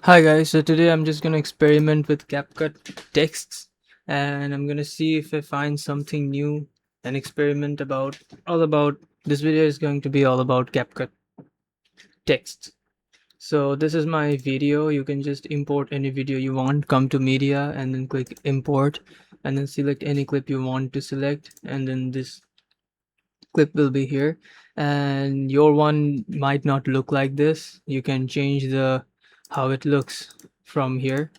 Hi guys, so today I'm just gonna experiment with CapCut texts and I'm gonna see if I find something new and experiment about this video is going to be all about CapCut texts. So this is my video. You can just import any video you want, come to media and then click import and then select any clip you want to select, and then this clip will be here, and your one might not look like this. You can change the how it looks from here,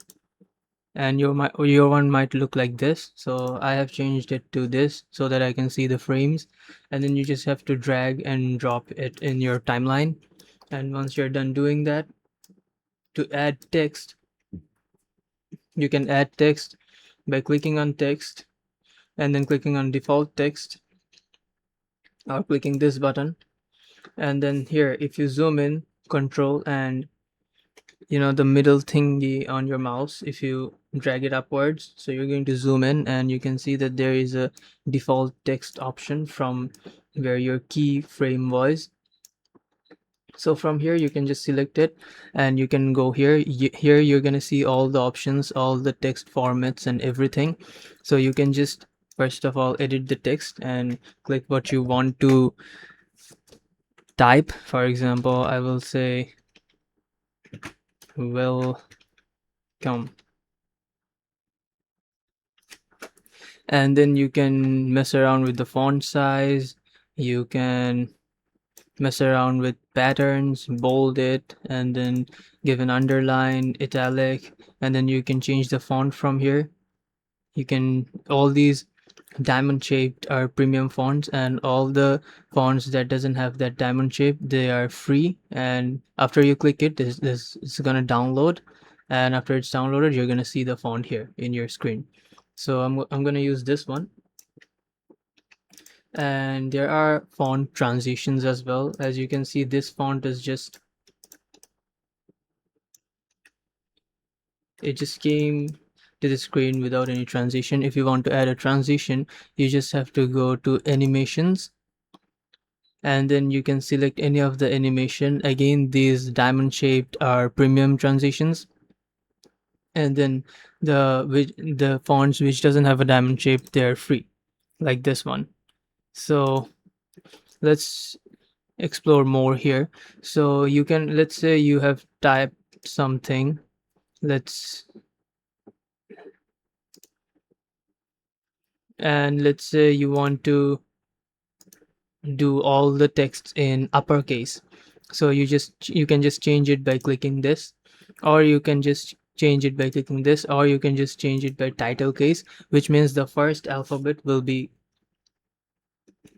and your one might look like this. So I have changed it to this so that I can see the frames, and then you just have to drag and drop it in your timeline. And once you're done doing that, to add text, you can add text by clicking on text and then clicking on default text or clicking this button. And then here, if you zoom in, control and the middle thingy on your mouse, if you drag it upwards, so you're going to zoom in and you can see that there is a default text option from where your keyframe was. So from here you can just select it and you can go here. Here you're going to see all the options, all the text formats and everything. So you can just first of all edit the text and click what you want to type. For example, I will say welcome, and then you can mess around with the font size. You can mess around with patterns, bold it, and then give an underline, italic, and then you can change the font from here. You can, all these diamond shaped are premium fonts, and all the fonts that doesn't have that diamond shape, they are free. And after you click it, this is gonna download, and after it's downloaded, you're gonna see the font here in your screen. So I'm gonna use this one. And there are font transitions as well. As you can see, this font is just, it just came to the screen without any transition. If you want to add a transition, you just have to go to animations, and then you can select any of the animation. Again, these diamond shaped are premium transitions, and then the fonts which doesn't have a diamond shape, they're free, like this one. So let's explore more here. So you can, let's say you have typed something, let's and let's say you want to do all the text in uppercase. So you can just change it by clicking this, or you can just change it by clicking this, or you can just change it by title case, which means the first alphabet will be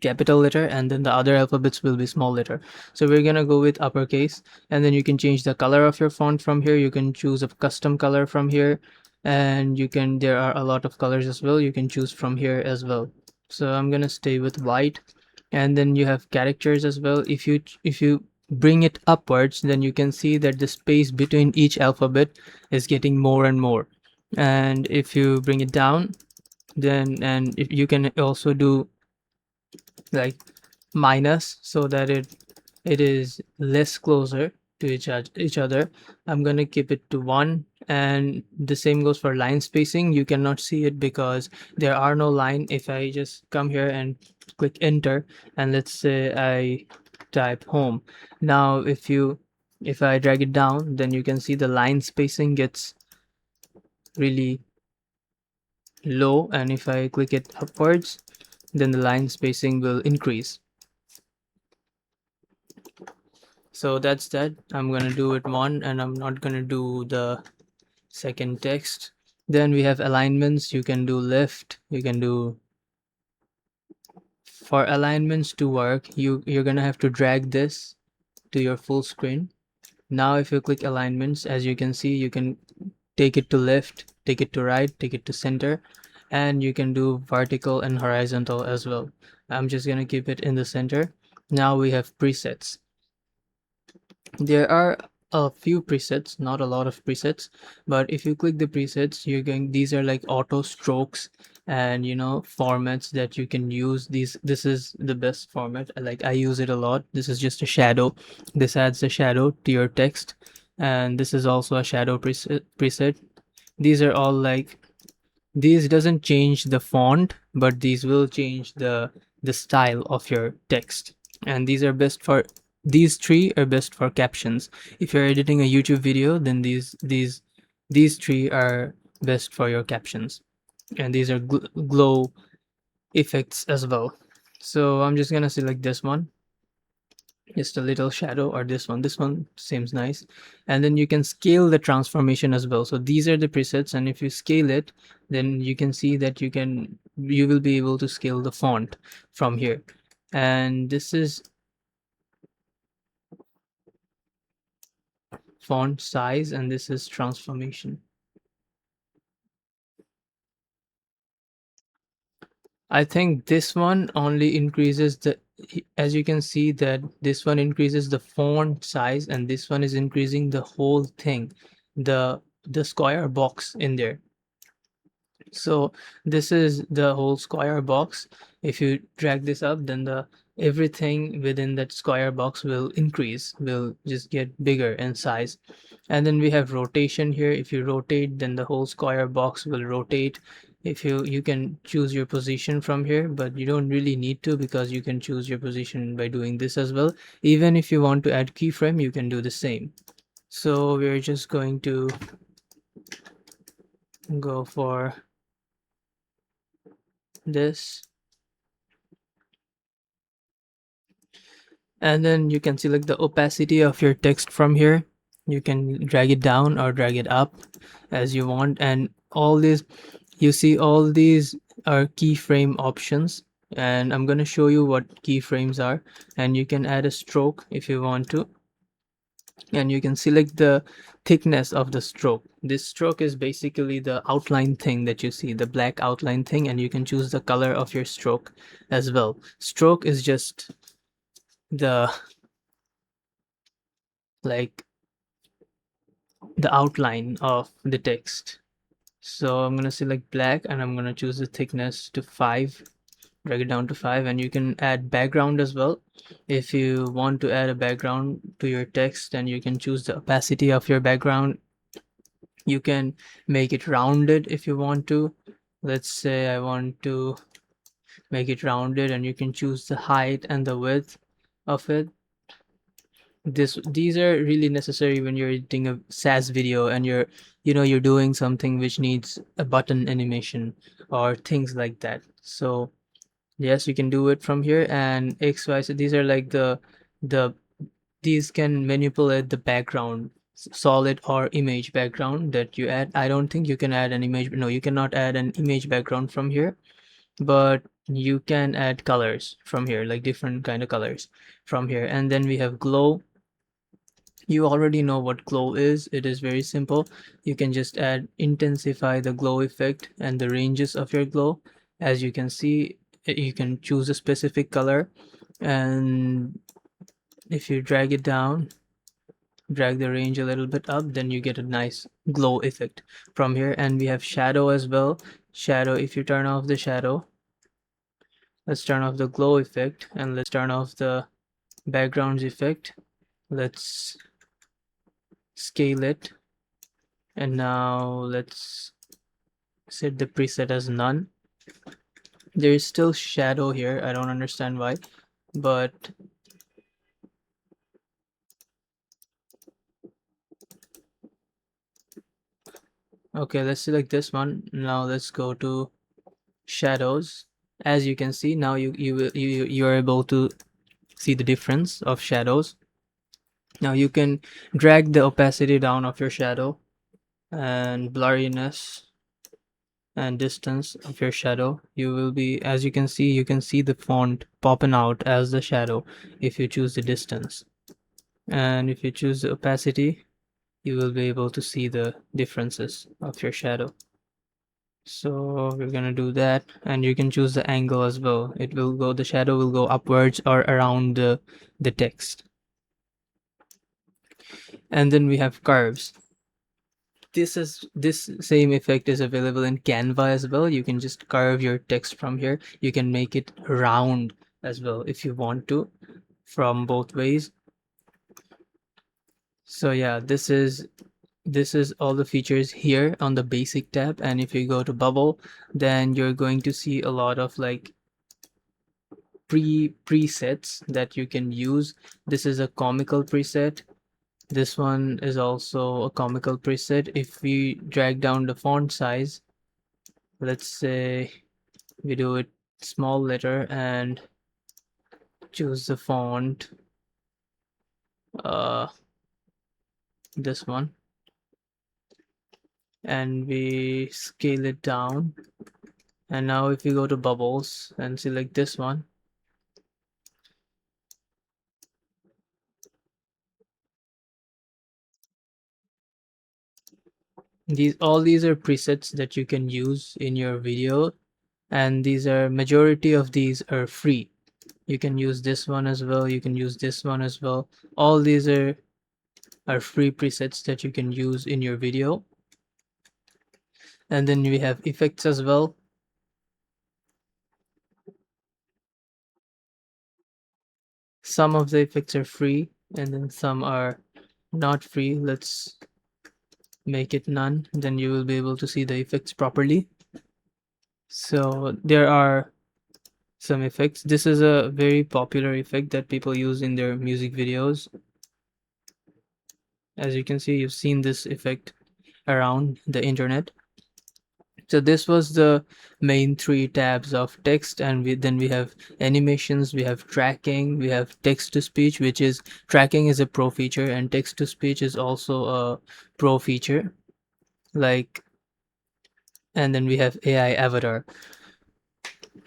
capital letter and then the other alphabets will be small letter. So we're gonna go with uppercase, and then you can change the color of your font from here. You can choose a custom color from here, and there are a lot of colors as well, you can choose from here as well. So I'm gonna stay with white. And then you have characters as well. If you bring it upwards, then you can see that the space between each alphabet is getting more and more. And if you bring it down, then and if you can also do like minus, so that it is less closer to each other. I'm gonna keep it to 1, and the same goes for line spacing. You cannot see it because there are no line. If I just come here and click enter, and let's say I type home, now if I drag it down, then you can see the line spacing gets really low, and if I click it upwards, then the line spacing will increase. So that's that. I'm gonna do it one, and I'm not gonna do the second text. Then we have alignments. You can do left, you can do, for alignments to work, you're gonna have to drag this to your full screen. Now if you click alignments, as you can see, you can take it to left, take it to right, take it to center, and you can do vertical and horizontal as well. I'm just gonna keep it in the center. Now we have presets. There are a few presets, not a lot of presets, but if you click the presets, these are like auto strokes and formats that you can use. This is the best format. Like, I use it a lot. This is just a shadow. This adds a shadow to your text. and this is also a shadow preset. These are all like, these doesn't change the font, but these will change the style of your text. And these are best for, these three are best for captions. If you're editing a YouTube video, then these three are best for your captions. And these are glow effects as well. So I'm just gonna select this one, just a little shadow, or this one seems nice. And then you can scale the transformation as well. So these are the presets, and if you scale it, then you can see that you will be able to scale the font from here. And this is font size, and this is transformation. I think this one only increases the, as you can see that this one increases the font size, and this one is increasing the whole thing, the square box in there. So this is the whole square box. If you drag this up, then the everything within that square box will increase, will just get bigger in size. And then we have rotation here. If you rotate, then the whole square box will rotate. If you can choose your position from here, but you don't really need to, because you can choose your position by doing this as well. Even if you want to add keyframe, you can do the same. So we're just going to go for this, and then you can select the opacity of your text from here. You can drag it down or drag it up as you want. And all these, you see all these are keyframe options, and I'm going to show you what keyframes are. And you can add a stroke if you want to, and you can select the thickness of the stroke. This stroke is basically the outline thing that you see, the black outline thing, and you can choose the color of your stroke as well. Stroke is just the, like, the outline of the text. So I'm going to select black, and I'm going to choose the thickness to 5, drag it down to 5. And you can add background as well. If you want to add a background to your text, then you can choose the opacity of your background. You can make it rounded if you want to. Let's say I want to make it rounded, and you can choose the height and the width of it. These are really necessary when you're editing a SAS video, and you're doing something which needs a button animation or things like that. So yes, you can do it from here. And XY, so these are like the these can manipulate the background, solid or image background that you add. I don't think you can add an image, no, you cannot add an image background from here, but you can add colors from here, like different kind of colors from here. And then we have glow. You already know what glow is. It is very simple. You can just add, intensify the glow effect and the ranges of your glow. As you can see, you can choose a specific color, and if you drag it down, drag the range a little bit up, then you get a nice glow effect from here. And we have shadow as well. Shadow, if you turn off the shadow, let's turn off the glow effect, and let's turn off the backgrounds effect. Let's scale it, and now let's set the preset as none. There is still shadow here, I don't understand why, but okay, let's select this one. Now let's go to shadows. As you can see, now you are able to see the difference of shadows. Now you can drag the opacity down of your shadow, and blurriness and distance of your shadow. You will be, as you can see, you can see the font popping out as the shadow if you choose the distance. And if you choose the opacity, you will be able to see the differences of your shadow. So we're gonna do that, and you can choose the angle as well. It will go, the shadow will go upwards or around the text. And then we have curves. This same effect is available in Canva as well. You can just curve your text from here. You can make it round as well if you want to, from both ways. So yeah, this is all the features here on the basic tab, and if you go to bubble, then you're going to see a lot of like presets that you can use. This is a comical preset. This one is also a comical preset. If we drag down the font size, let's say we do it small letter and choose the font, uh this one, and we scale it down. And now if you go to bubbles and select this one, these are presets that you can use in your video, and these are majority of these are free. You can use this one as well, you can use this one as well. All these are free presets that you can use in your video. And then we have effects as well. Some of the effects are free and then some are not free. Let's make it none, then you will be able to see the effects properly. So there are some effects. This is a very popular effect that people use in their music videos. As you can see, you've seen this effect around the internet. So this was the main three tabs of text, and then we have animations, we have tracking, we have text to speech, which is tracking is a pro feature and text to speech is also a pro feature. Like, and then we have AI avatar.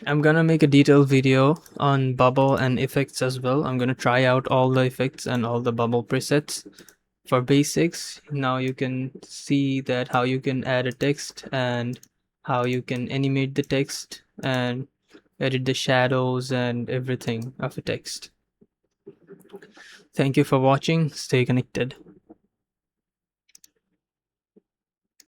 I'm gonna make a detailed video on bubble and effects as well. I'm gonna try out all the effects and all the bubble presets. For basics, now you can see that how you can add a text and how you can animate the text and edit the shadows and everything of a text. Thank you for watching. Stay connected.